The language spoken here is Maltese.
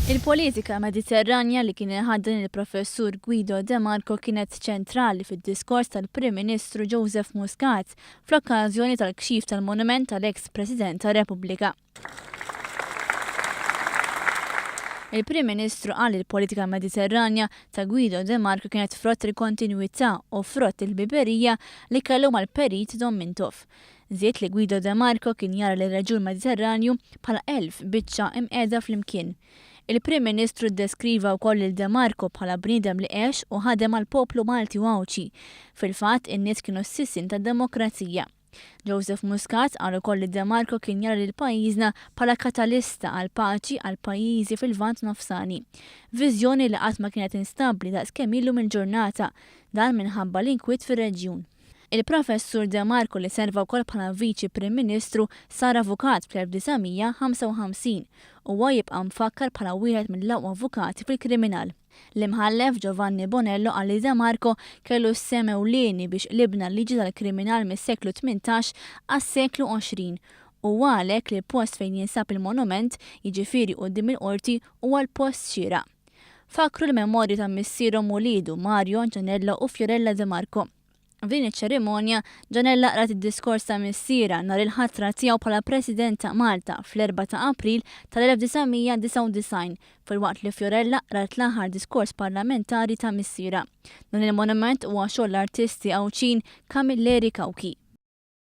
Il-politika mediterranja li kien iħaddan il-Professur Guido De Marco kienet ċentrali fid-diskors tal-Prim Ministru Joseph Muscat fl-okkażjoni tal-kxif tal-monument tal-eks President tar-Repubblika. Il-Prim Ministru qal il-politika mediterranja ta' Guido De Marco kienet frott il-kontinuità u frott il-biberija li kellu mal-perit Domintov. Ziet li Guido De Marco kien jara l-reġjun Mediterranju bħala 1000 biċċa imqiegħda flimkien. Il-Prim Ministru deskriva wkoll il-De Marco bħala bniedem li għex u ħadem għall-poplu Malti u Għawdxi. Fil-fatt in-nies kienu s-sissin tad-demokrazija. Joseph Muscat qal ukoll li De Marco kien jara lil pajjiżna bħala katalista għal paċi għal pajjiżi fil-Lvant Nofsani. Viżjoni li qatt ma kienet instabbli daqskemm ilu mill-ġurnata dan minħabba l-inkwiet fir-reġjun. Il-Professur De Marco li serva wkoll bħala Viċi Prim Ministru sar avukat fl-1955 u huwa jibqa' mfakkar bħala wieħed mill-aqwa avukati fil-kriminal. L-imħallef Giovanni Bonello qal li De Marco kellu s-sem ewlieni biex libna l-liġi tal-kriminal mis-seklu 18 għas-seklu 20 u għalhekk li l-post fejn jinsab il-monument jiġifieri quddiem il-qorti huwa l-post xieraq. Fakru l-memorji ta' missierhom wulidu Mario, Gianella u Fiorella De Marco. F'din iċ-ċerimonja Gianella qrat id-diskors ta' missiera nhar il-ħatra tiegħu bħala President ta' Malta fl-4 ta' April tal-1999 filwaqt li Fiorella qrat l-aħħar diskors parlamentari ta' missiera. Dan il-monument huwa xogħol l-artisti Għawdxin Kamilleri Kawki.